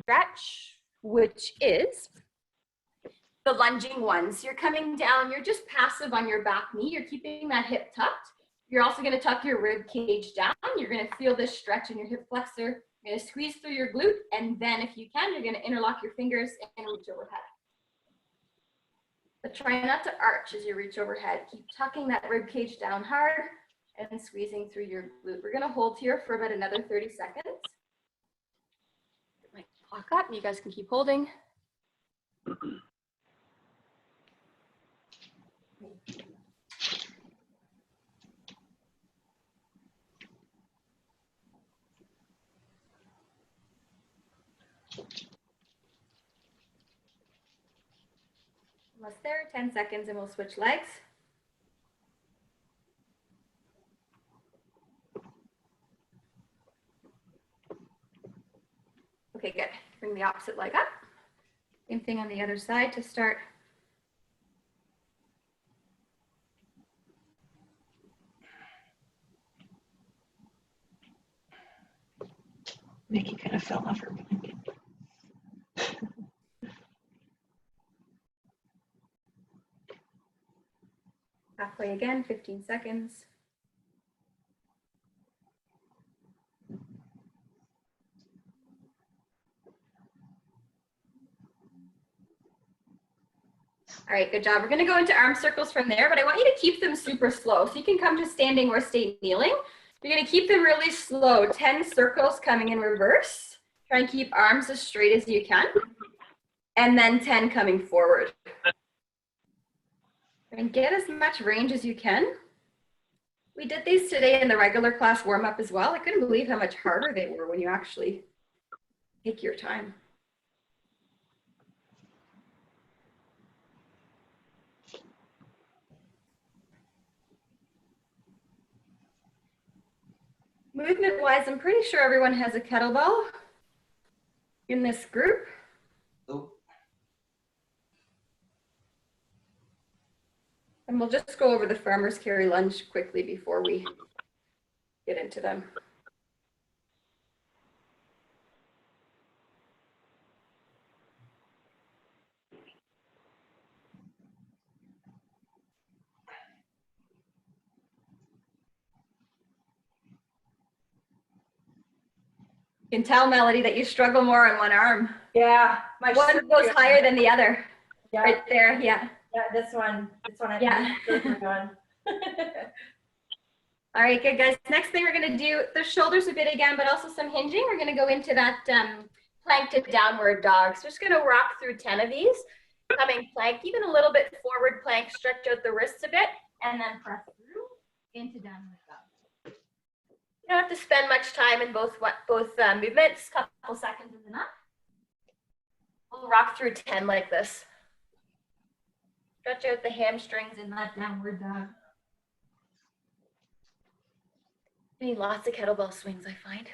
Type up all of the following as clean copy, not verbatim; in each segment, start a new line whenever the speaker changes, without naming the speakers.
Stretch, which is the lunging ones. You're coming down, you're just passive on your back knee, you're keeping that hip tucked. You're also gonna tuck your rib cage down. You're gonna feel this stretch in your hip flexor. You're gonna squeeze through your glute, and then if you can, you're gonna interlock your fingers and reach overhead. But try not to arch as you reach overhead. Keep tucking that rib cage down hard and squeezing through your glute. We're gonna hold here for about another 30 seconds. Walk up, you guys can keep holding. Almost there, 10 seconds and we'll switch legs. Okay, good. Bring the opposite leg up. Same thing on the other side to start.
Nikki kind of fell off her blanket.
Halfway again, 15 seconds. All right, good job. We're gonna go into arm circles from there, but I want you to keep them super slow. So you can come to standing or stay kneeling. You're gonna keep them really slow, 10 circles coming in reverse. Try and keep arms as straight as you can. And then 10 coming forward. And get as much range as you can. We did these today in the regular class warm up as well. I couldn't believe how much harder they were when you actually take your time. Movement wise, I'm pretty sure everyone has a kettlebell in this group.
Oh.
And we'll just go over the farmer's carry lunge quickly before we get into them. You can tell, Melody, that you struggle more on one arm.
Yeah,
One goes higher than the other.
Yeah.
Right there, yeah.
Yeah, this one I
Yeah.
think we're going.
All right, good guys. Next thing we're gonna do, the shoulders a bit again, but also some hinging. We're gonna go into that plank to downward dog. So just gonna rock through 10 of these. Coming plank, even a little bit forward plank, stretch out the wrists a bit, and then press through into downward dog. You don't have to spend much time in both movements. Couple seconds is enough. We'll rock through 10 like this. Stretch out the hamstrings in that downward dog. I need lots of kettlebell swings, I find.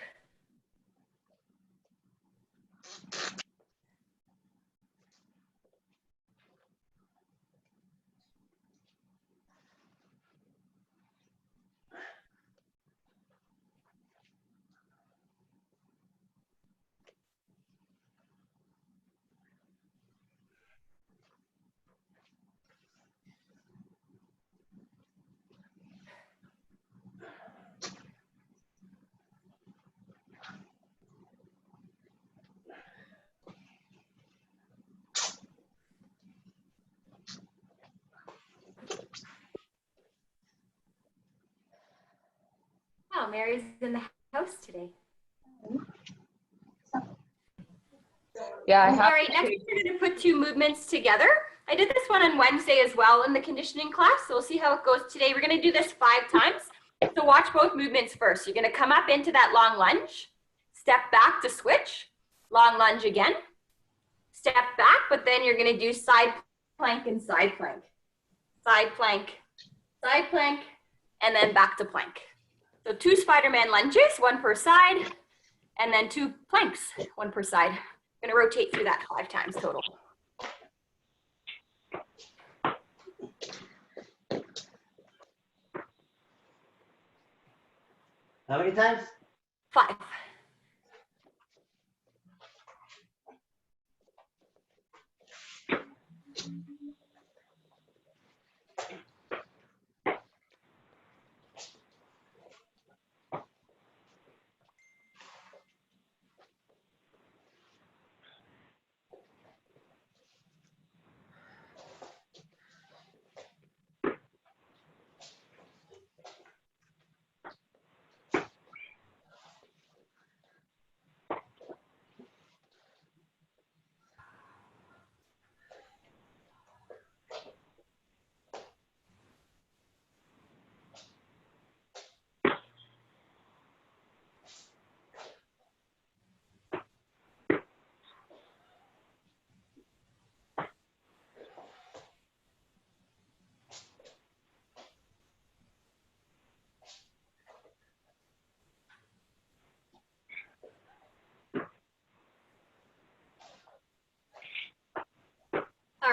Wow, Mary's in the house today.
Yeah, I
All
have.
right, next we're going to put two movements together. I did this one on Wednesday as well in the conditioning class, so we'll see how it goes today. We're going to do this 5 times. So watch both movements first. You're going to come up into that long lunge, step back to switch, long lunge again, step back, but then you're going to do side plank and side plank, side plank, and then back to plank. So 2 Spider-Man lunges, 1 per side, and then 2 planks, 1 per side. I'm going to rotate through that 5 times total.
How many times?
5.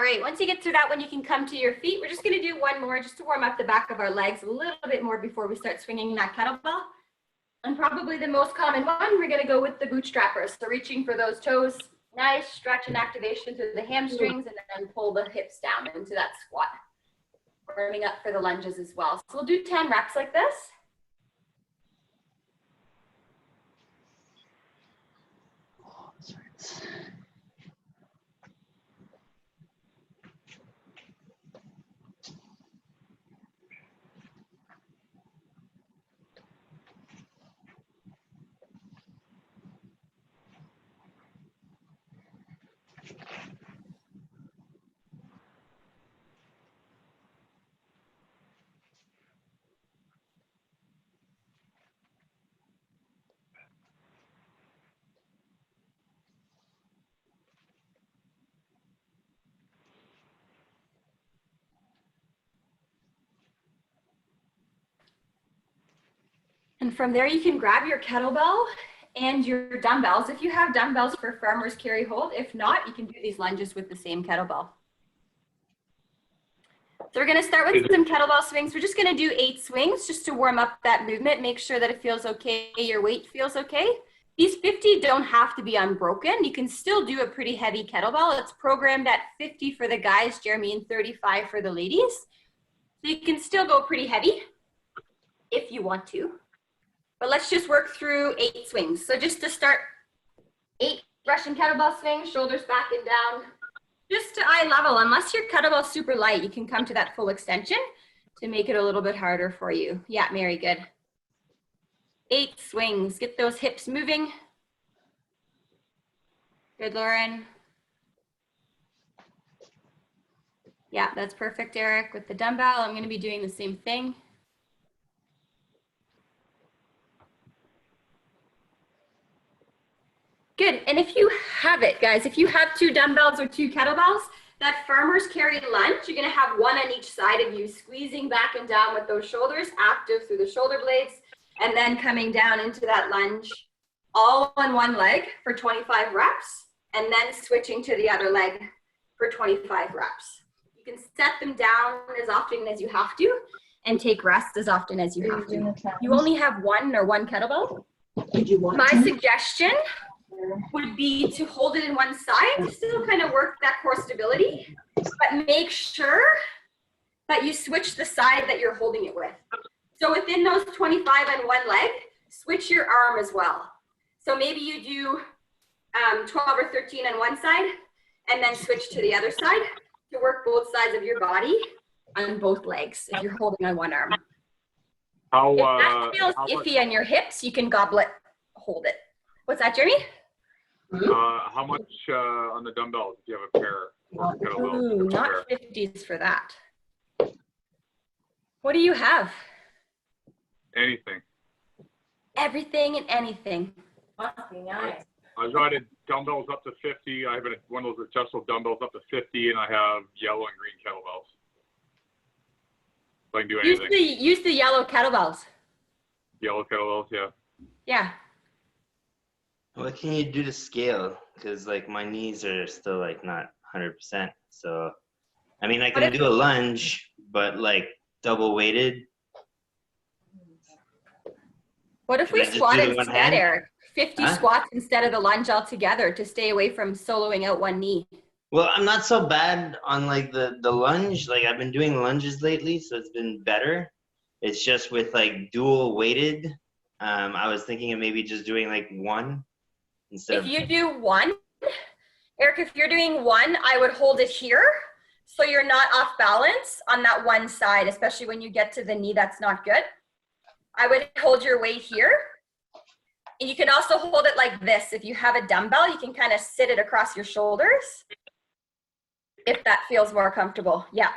right, once you get through that one, you can come to your feet. We're just gonna do one more just to warm up the back of our legs a little bit more before we start swinging that kettlebell. And probably the most common one, we're gonna go with the bootstrappers. So reaching for those toes, nice stretch and activation through the hamstrings, and then pull the hips down into that squat. Warming up for the lunges as well. So we'll do 10 reps like this.
Oh, this hurts.
And from there, you can grab your kettlebell and your dumbbells. If you have dumbbells for farmer's carry hold, if not, you can do these lunges with the same kettlebell. So we're gonna start with some kettlebell swings. We're just gonna do 8 swings just to warm up that movement, make sure that it feels okay, your weight feels okay. These 50 don't have to be unbroken. You can still do a pretty heavy kettlebell. It's programmed at 50 for the guys, Jeremy, and 35 for the ladies. So you can still go pretty heavy if you want to. But let's just work through 8 swings. So just to start, 8 Russian kettlebell swings, shoulders back and down, just to eye level. Unless your kettlebell's super light, you can come to that full extension to make it a little bit harder for you. Yeah, Mary, good. 8 swings, get those hips moving. Good, Lauren. Yeah, that's perfect, Eric. With the dumbbell, I'm gonna be doing the same thing. Good, and if you have it, guys, if you have 2 dumbbells or 2 kettlebells, that farmer's carry lunge, you're gonna have one on each side of you, squeezing back and down with those shoulders, active through the shoulder blades, and then coming down into that lunge, all on one leg for 25 reps, and then switching to the other leg for 25 reps. You can set them down as often as you have to, and take rest as often as you have to. You only have one kettlebell.
Did you want
My
to?
suggestion would be to hold it in one side to still kind of work that core stability, but make sure that you switch the side that you're holding it with. So within those 25 on one leg, switch your arm as well. So maybe you do 12 or 13 on one side and then switch to the other side to work both sides of your body on both legs if you're holding on one arm. If that feels iffy on your hips, you can goblet hold it. What's that, Jeremy?
How much on the dumbbells if you have a pair? Or kettlebells?
Ooh, not 50s for that. What do you have?
Anything.
Everything and anything.
Must be nice.
I've rated dumbbells up to 50. I have one of those adjustable dumbbells up to 50, and I have yellow and green kettlebells. So I can do anything.
Use the yellow kettlebells.
Yellow kettlebells, yeah.
Yeah.
What can you do to scale? Because like my knees are still like not 100%. So, I mean, I can do a lunge, but like double weighted.
What if
Can
we
I just do
squatted
the one
instead,
hand?
Eric? 50 squats instead of the lunge altogether to stay away from soloing out one knee.
Well, I'm not so bad on like the lunge. Like I've been doing lunges lately, so it's been better. It's just with like dual weighted. I was thinking of maybe just doing like one instead
If
of.
you do one, Eric, if you're doing one, I would hold it here so you're not off balance on that one side, especially when you get to the knee, that's not good. I would hold your weight here. And you can also hold it like this. If you have a dumbbell, you can kind of sit it across your shoulders if that feels more comfortable. Yeah,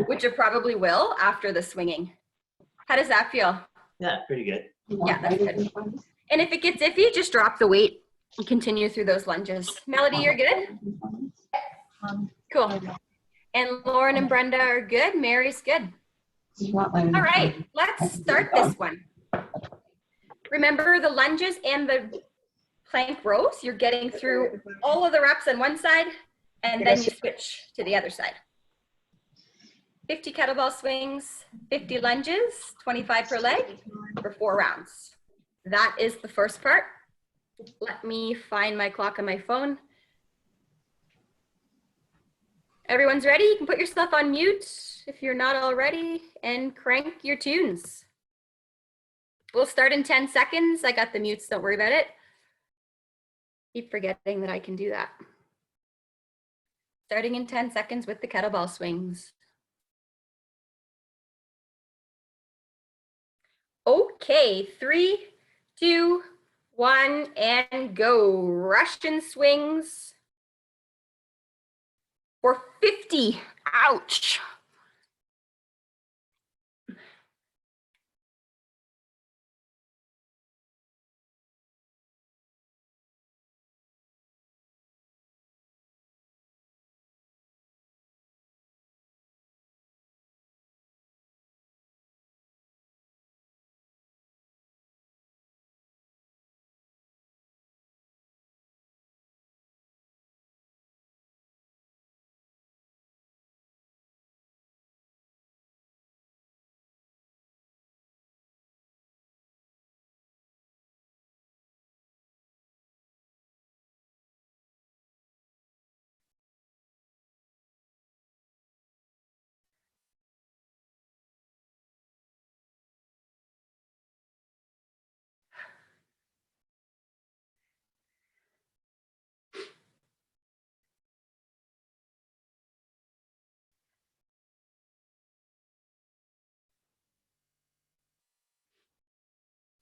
which it probably will after the swinging. How does that feel?
Yeah, pretty good.
Yeah, that's good. And if it gets iffy, just drop the weight and continue through those lunges. Melody, you're good? Cool. And Lauren and Brenda are good. Mary's good. All right, let's start this one. Remember the lunges and the plank rows. You're getting through all of the reps on one side And then you switch to the other side. 50 kettlebell swings, 50 lunges, 25 per leg for 4 rounds. That is the first part. Let me find my clock on my phone. Everyone's ready? You can put yourself on mute if you're not already and crank your tunes. We'll start in 10 seconds. I got the mutes, don't worry about it. Keep forgetting that I can do that. Starting in 10 seconds with the kettlebell swings. Okay, 3, 2, 1, and go. Russian swings for 50. Ouch.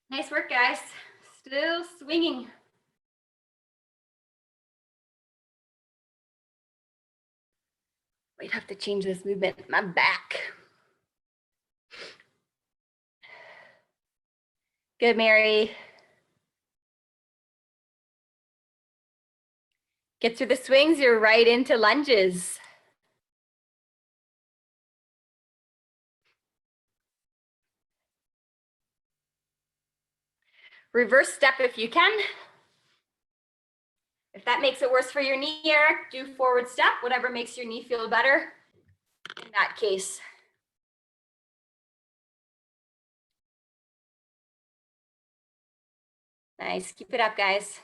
Nice work, guys. Still swinging. Might have to change this movement. My back. Good, Mary. Get through the swings, you're right into lunges. Reverse step if you can. If that makes it worse for your knee, Eric, do forward step, whatever makes your knee feel better in that case. Nice, keep it up, guys.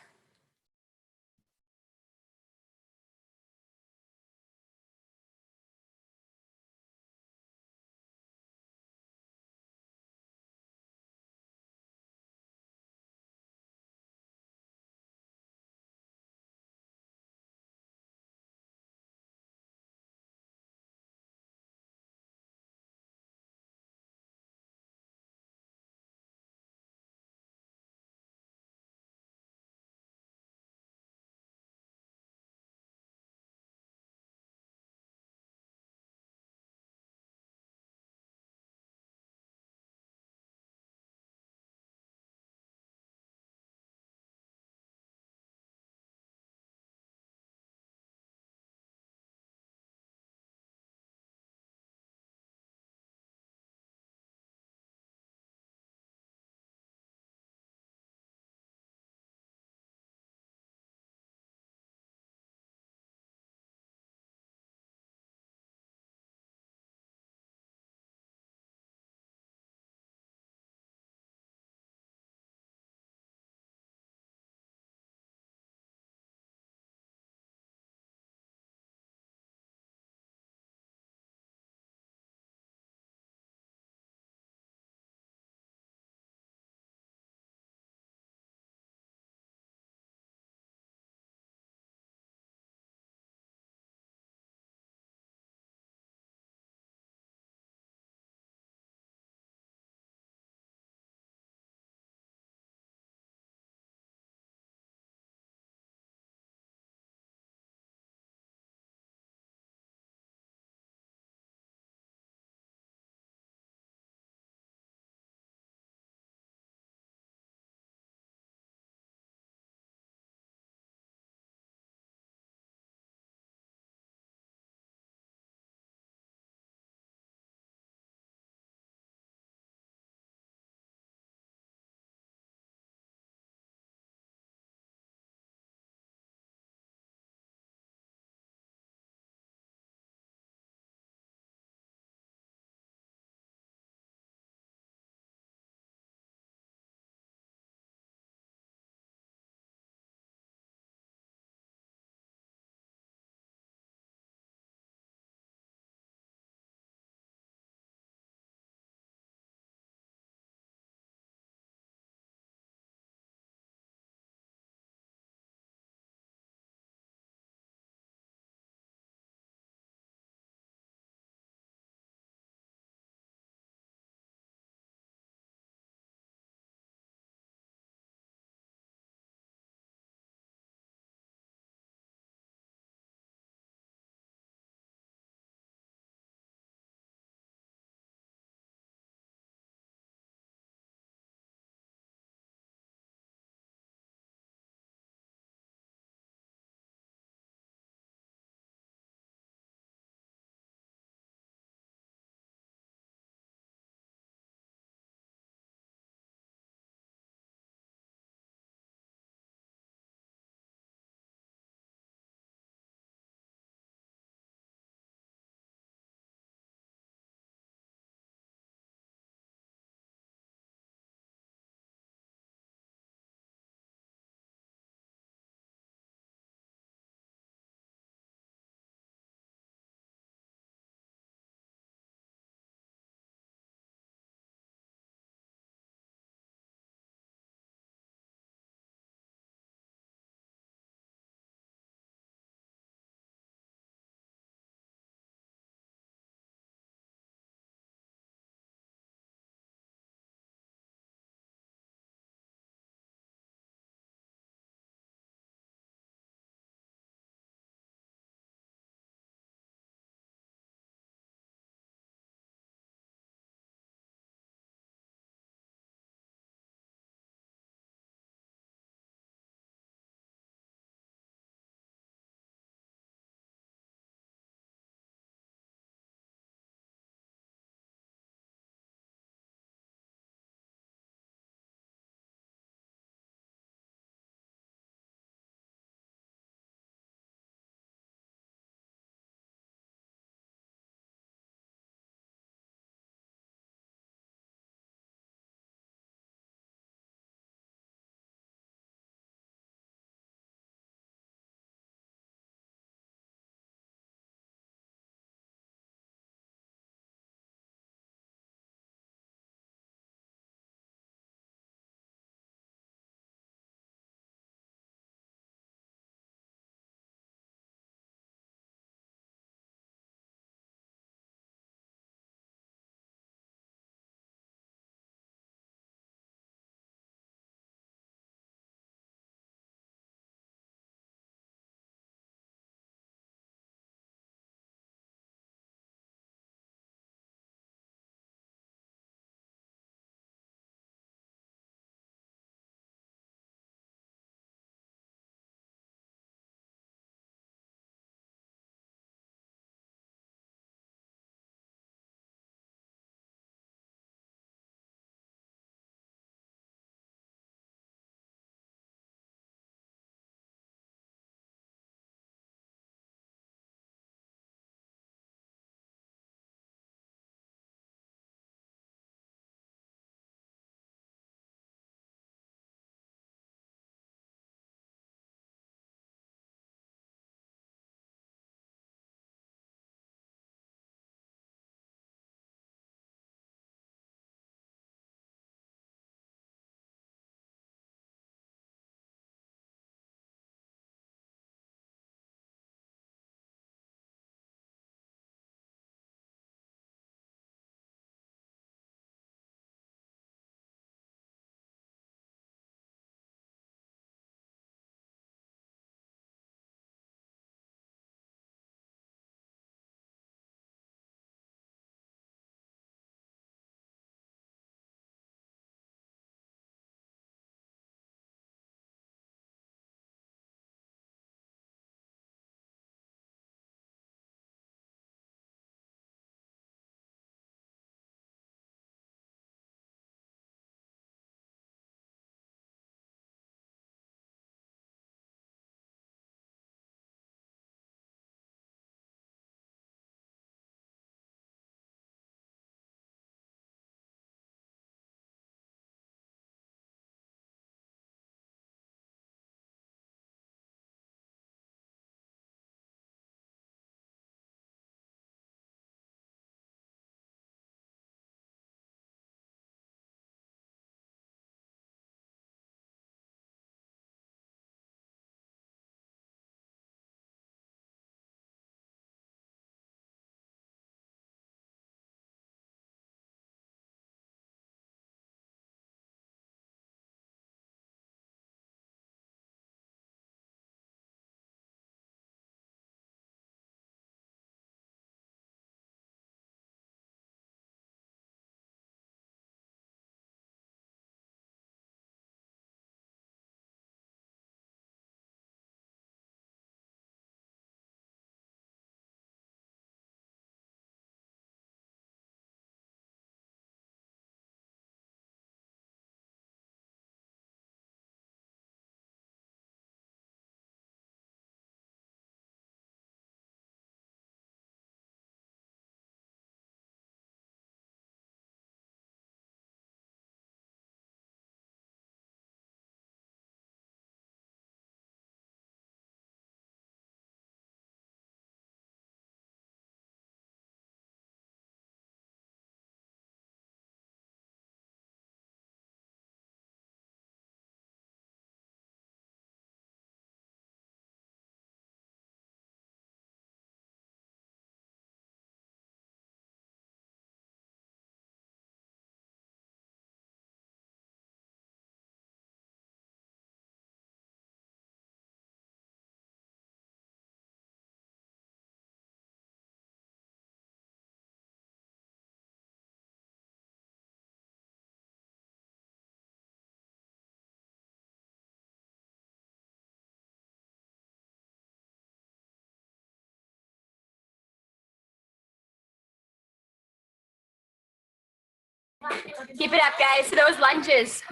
Keep it up, guys. Those lunges.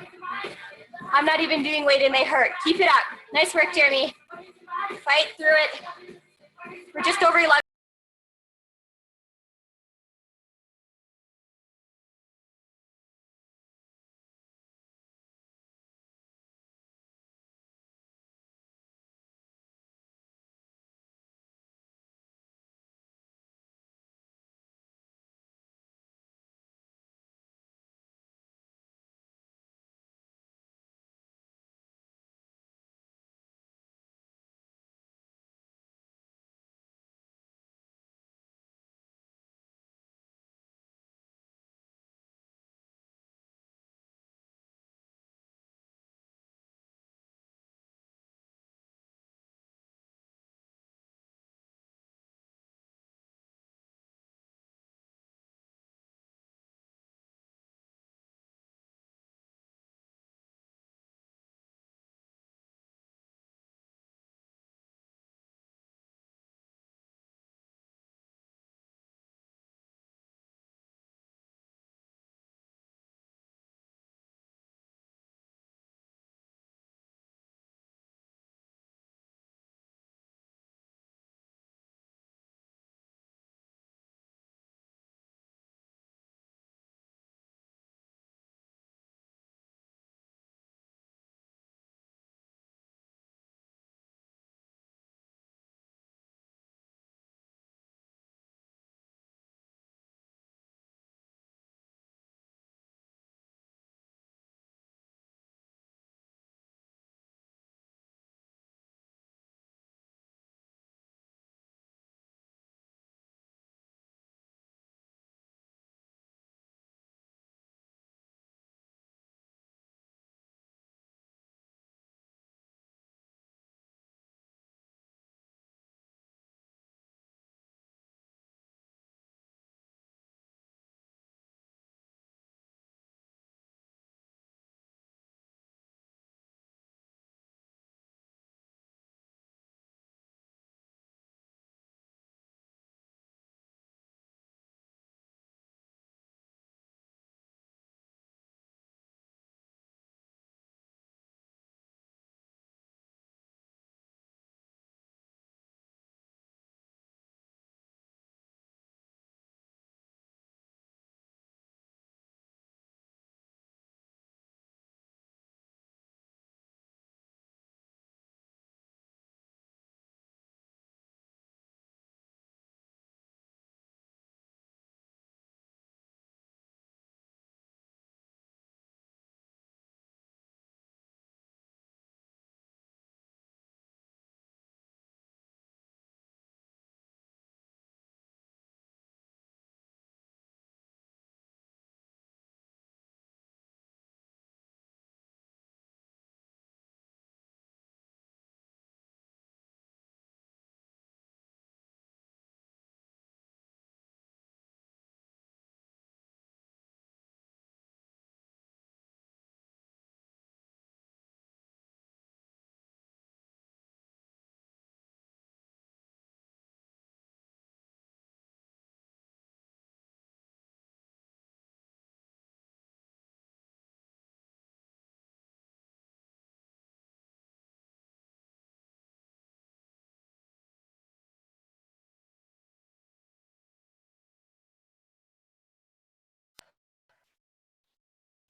I'm not even doing weight and they hurt. Keep it up. Nice work, Jeremy. Fight through it. We're just over 11.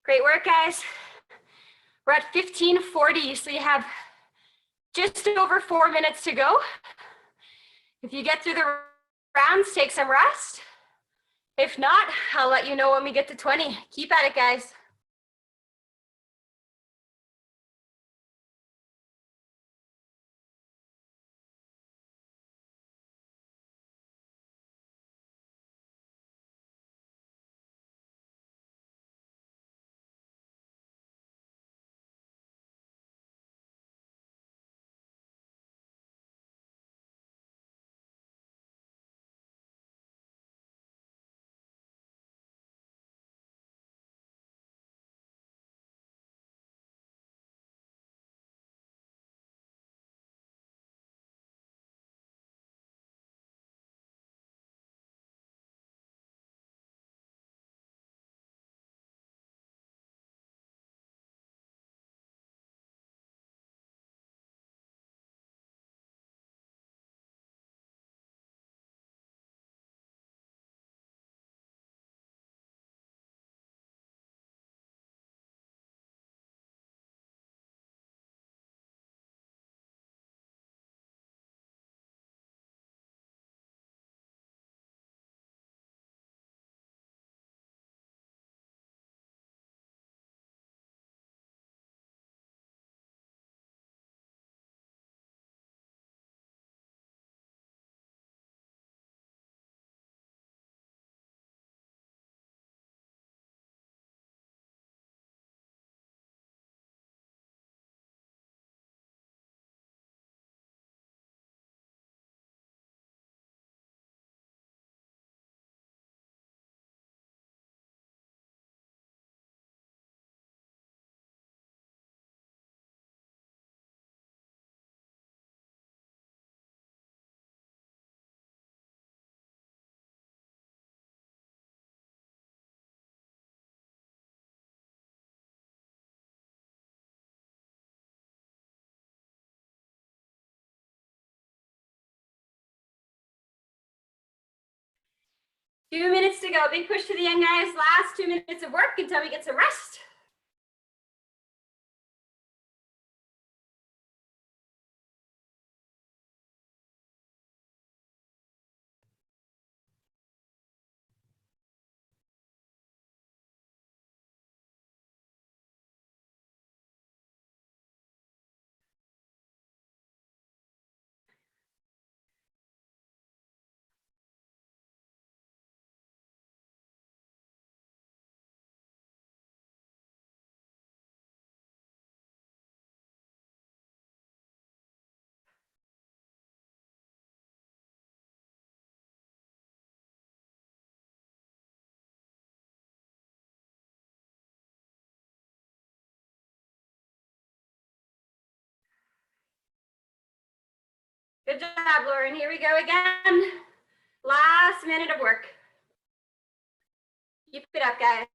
Great work, guys. We're at 15:40, so you have just over 4 minutes to go. If you get through the rounds, take some rest. If not, I'll let you know when we get to 20. Keep at it, guys. 2 minutes to go. Big push to the end, guys. Last 2 minutes of work until we get some rest. Good job, Lauren. Here we go again. Last minute of work. Keep it up, guys.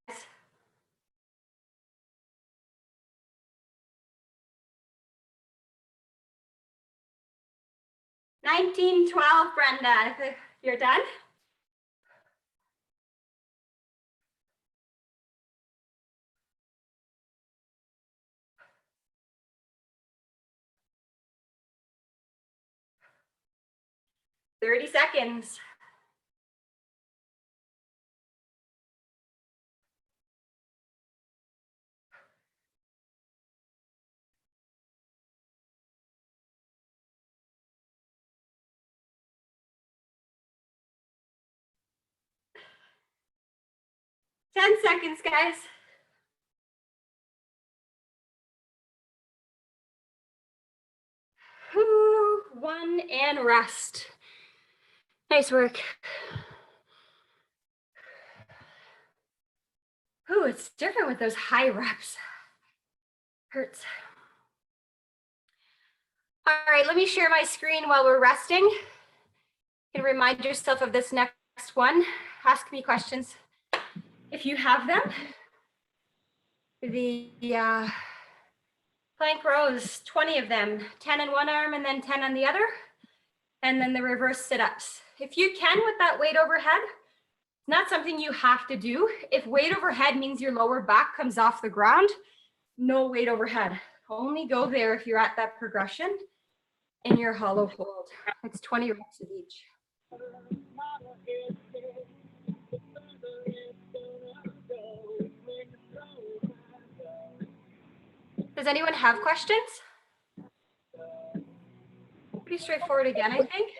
$19.12, Brenda. If you're done. $30 seconds. $10 seconds, guys. Whew, 1 and rest. Nice work. Ooh, it's different with those high reps. Hurts. All right, let me share my screen while we're resting. You can remind yourself of this next one. Ask me questions if you have them. The plank rows, 20 of them, 10 in one arm and then 10 on the other. And then the reverse sit-ups. If you can with that weight overhead, not something you have to do. If weight overhead means your lower back comes off the ground, no weight overhead. Only go there if you're at that progression in your hollow hold. It's 20 reps of each. Does anyone have questions? Pretty straightforward again, I think.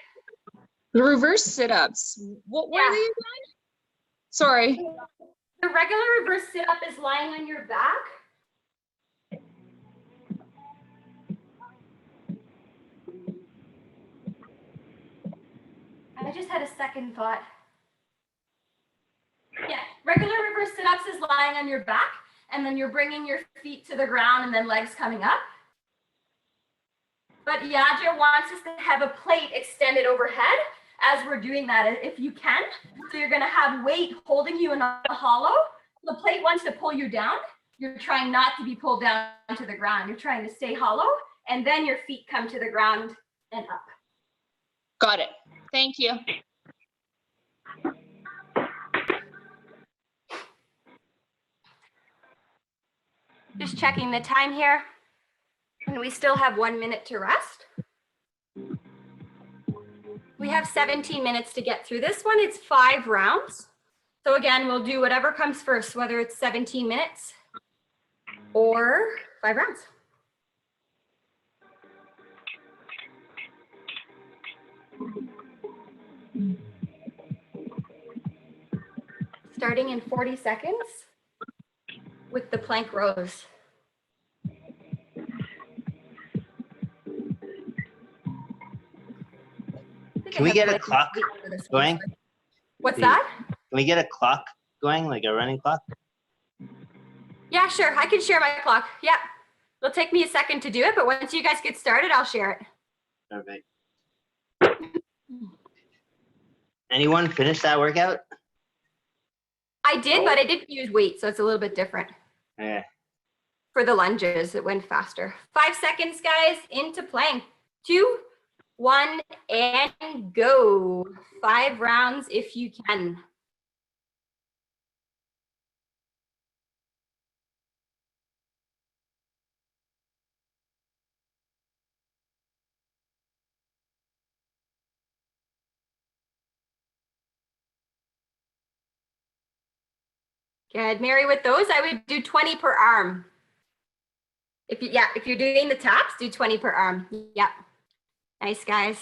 The reverse sit-ups. What were they again? Sorry.
The regular reverse sit-up is lying on your back. I just had a second thought. Yeah, regular reverse sit-ups is lying on your back, and then you're bringing your feet to the ground and then legs coming up. But Yadra wants us to have a plate extended overhead as we're doing that, if you can. So you're gonna have weight holding you in a hollow. The plate wants to pull you down. You're trying not to be pulled down to the ground. You're trying to stay hollow, and then your feet come to the ground and up.
Got it. Thank you.
Just checking the time here. And we still have 1 minute to rest. We have 17 minutes to get through this one. It's 5 rounds. So again, we'll do whatever comes first, whether it's 17 minutes or 5 rounds. Starting in 40 seconds with the plank rows.
Can we get a clock going?
What's that?
Can we get a clock going, like a running clock?
Yeah, sure. I can share my clock. Yeah. It'll take me a second to do it, but once you guys get started, I'll share it.
Perfect. Anyone finish that workout?
I did, but I didn't use weight, so it's a little bit different.
Yeah.
For the lunges, it went faster. 5 seconds, guys, into plank. 2, 1, and go. 5 rounds if you can. Good, Mary, with those, I would do 20 per arm. If you're doing the taps, do 20 per arm. Yep. Nice, guys.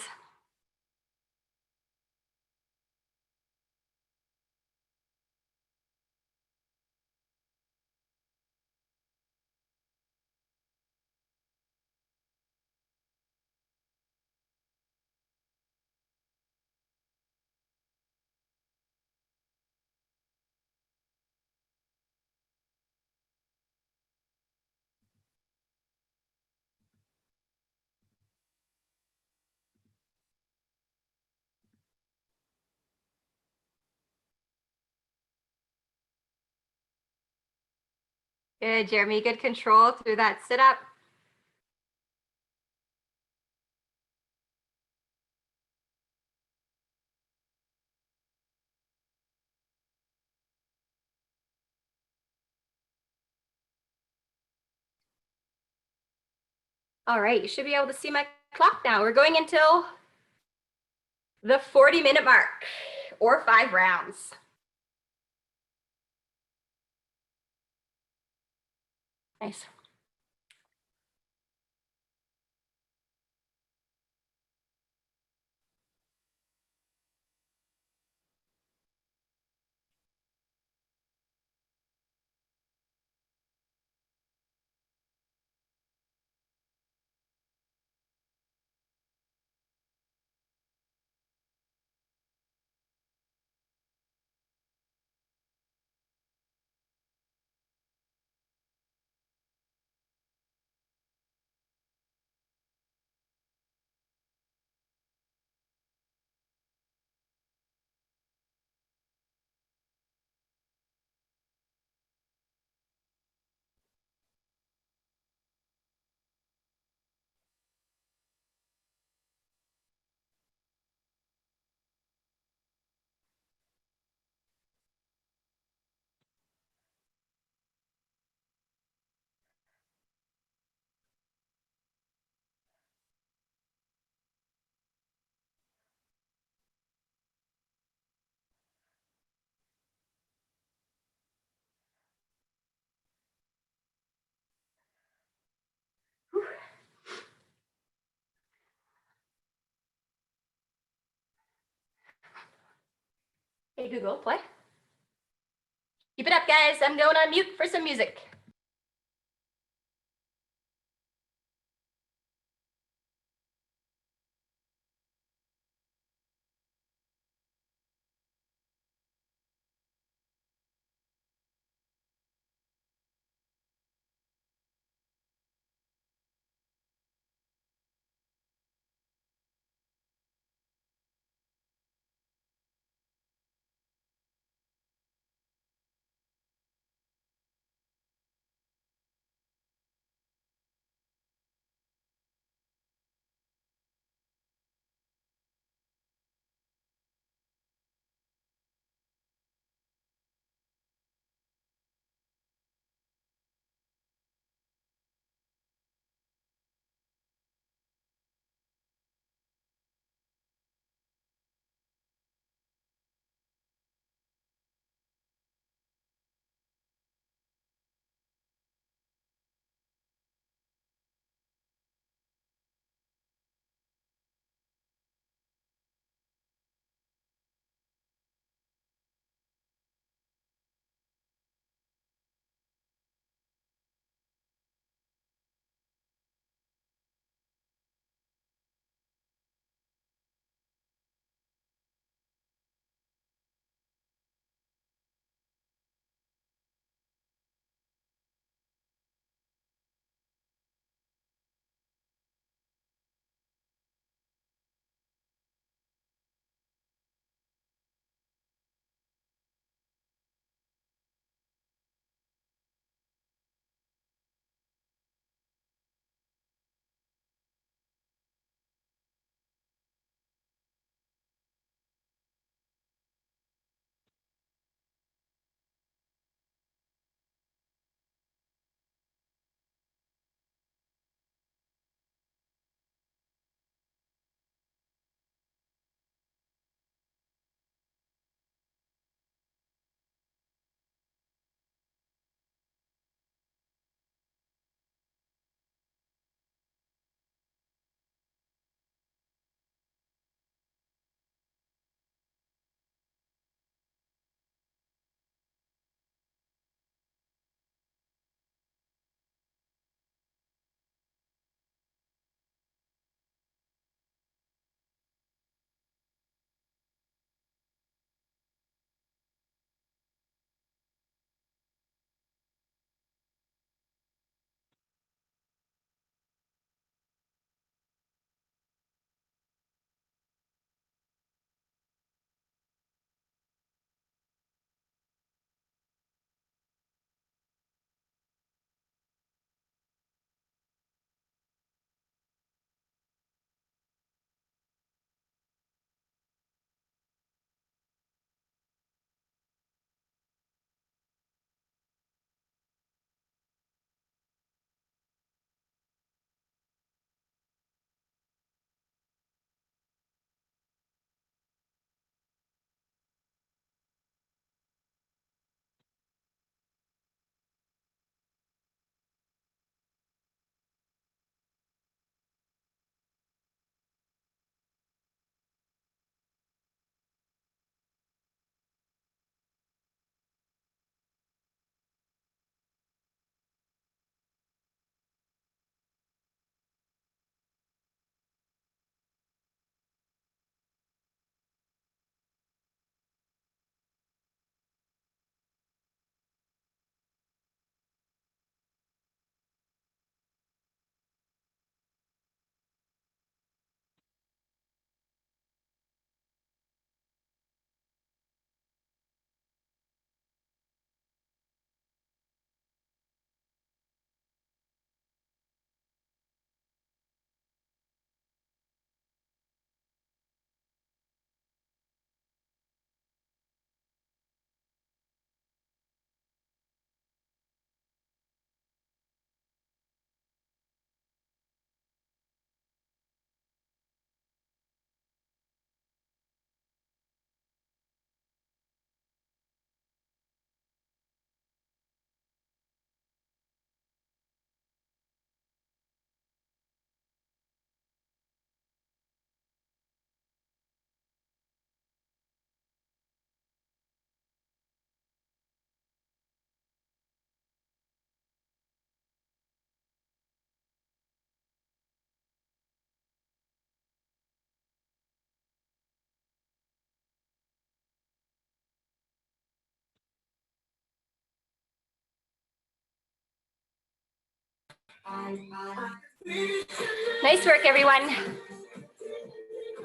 Good, Jeremy, good control through that sit up. All right, you should be able to see my clock now. We're going until the 40-minute mark or 5 rounds. Nice. Hey, Google, play. Keep it up, guys. I'm going on mute for some music. Nice work, everyone.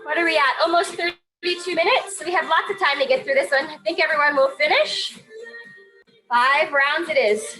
What are we at? Almost 32 minutes. We have lots of time to get through this one. I think everyone will finish. 5 rounds it is.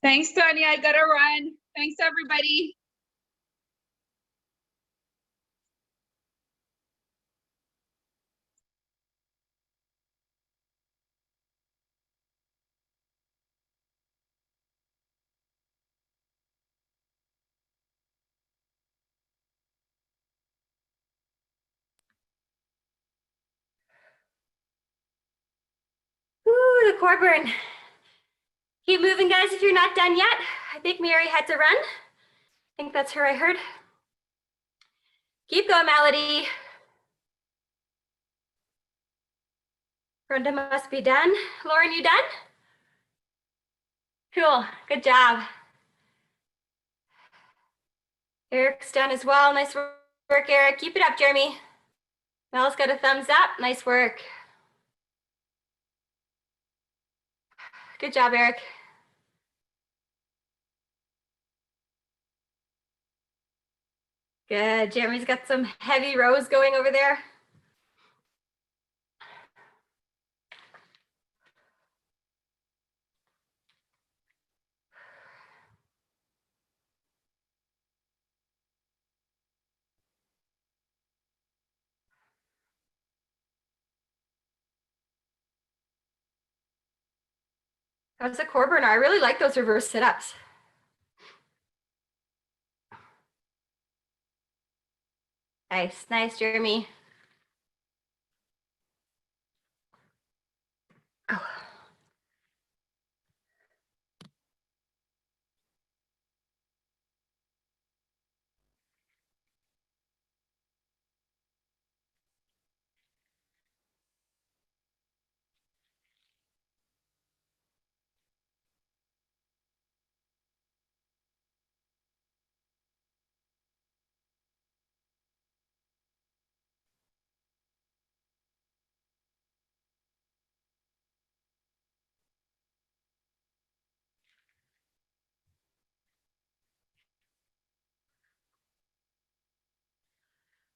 Thanks, Tanya. I gotta run. Thanks, everybody.
Ooh, the core burn. Keep moving, guys, if you're not done yet. I think Mary had to run. I think that's her I heard. Keep going, Melody. Brenda must be done. Lauren, you done? Cool, good job. Eric's done as well. Nice work, Eric. Keep it up, Jeremy. Mel's got a thumbs up. Nice work. Good job, Eric. Good. Jeremy's got some heavy rows going over there. How's the core burner? I really like those reverse sit-ups. Nice, nice, Jeremy. Oh.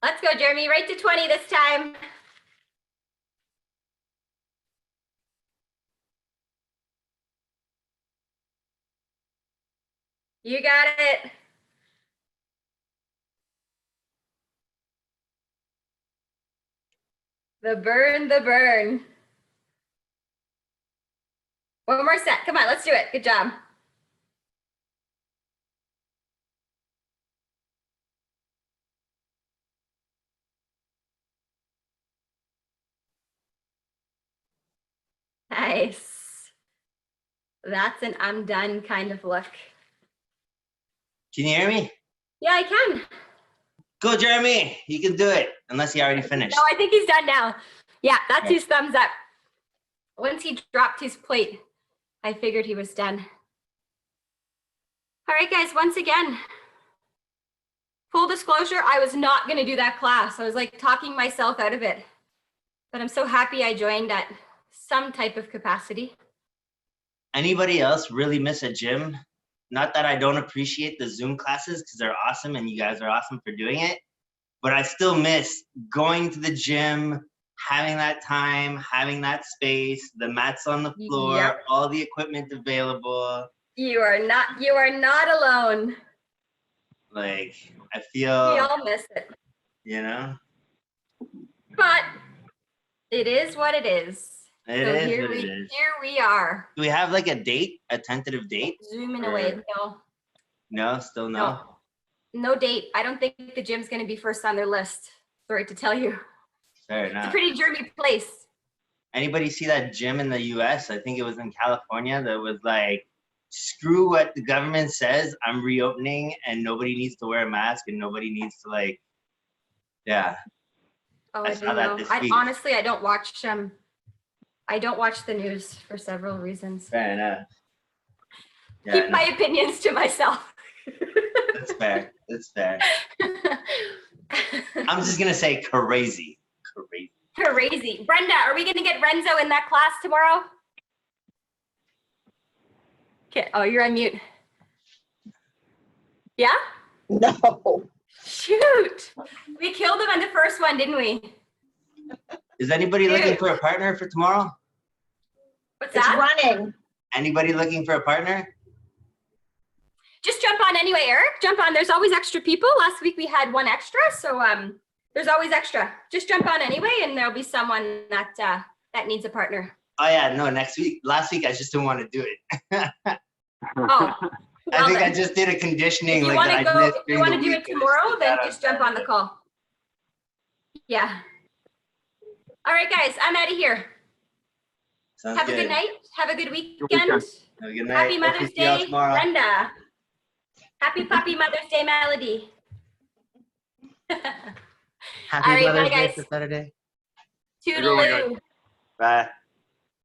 Let's go, Jeremy. Right to 20 this time. You got it. The burn, the burn. One more set. Come on, let's do it. Good job. Nice. That's an I'm done kind of look.
Can you hear me?
Yeah, I can.
Go, Jeremy. You can do it. Unless he already finished.
No, I think he's done now. Yeah, that's his thumbs up. Once he dropped his plate, I figured he was done. All right, guys, once again, full disclosure, I was not going to do that class. I was like talking myself out of it. But I'm so happy I joined at some type of capacity.
Anybody else really miss a gym? Not that I don't appreciate the Zoom classes because they're awesome and you guys are awesome for doing it, but I still miss going to the gym, having that time, having that space, the mats on the floor,
Yep.
all the equipment available.
You are not alone.
Like, I
We
feel,
all miss it.
you know,
But it is what it is.
it
So
is
here
what
we,
it is.
Here we are.
Do we have like a date, a tentative date?
Zooming away. No,
No, still no.
no date. I don't think the gym's going to be first on their list. Sorry to tell you.
Fair
It's a
enough.
pretty germy place.
Anybody see that gym in the US? I think it was in California that was like, screw what the government says, I'm reopening and nobody needs to wear a mask and nobody needs to like, yeah.
Oh,
I
I
saw
don't
that
know.
this
I
week.
honestly, I don't watch the news for several reasons.
Fair enough. Yeah,
Keep my opinions to myself.
that's fair. That's fair. I'm just gonna say crazy. Crazy.
Crazy. Brenda, are we going to get Renzo in that class tomorrow? Okay. Oh, you're on mute. Yeah?
No.
Shoot. We killed him on the first one, didn't we?
Is anybody looking for a partner for tomorrow?
What's
It's
that?
running.
Anybody looking for a partner?
Just jump on anyway, Eric. Jump on. There's always extra people. Last week we had one extra, so there's always extra. Just jump on anyway, and there'll be someone that that needs a partner.
Oh yeah, no, next week. Last week I just didn't want to do it.
Oh,
I think
then.
I just did a conditioning.
if you
like
want
that
to
I
go,
missed
if you
during
want
the
to do
week,
it
I just
tomorrow,
did
then
that
just jump on the call. Yeah. All right, guys, I'm out of here.
Sounds
Have
good.
a good night. Have a good weekend.
weekend.
Have a good night.
Happy
Hope to
Mother's
see y'all
Day,
tomorrow.
Brenda. Happy Mother's Day, Melody.
Happy
All right,
Mother's
bye,
Day
guys.
for Saturday.
Good one, guys.
Toodaloo.
Bye.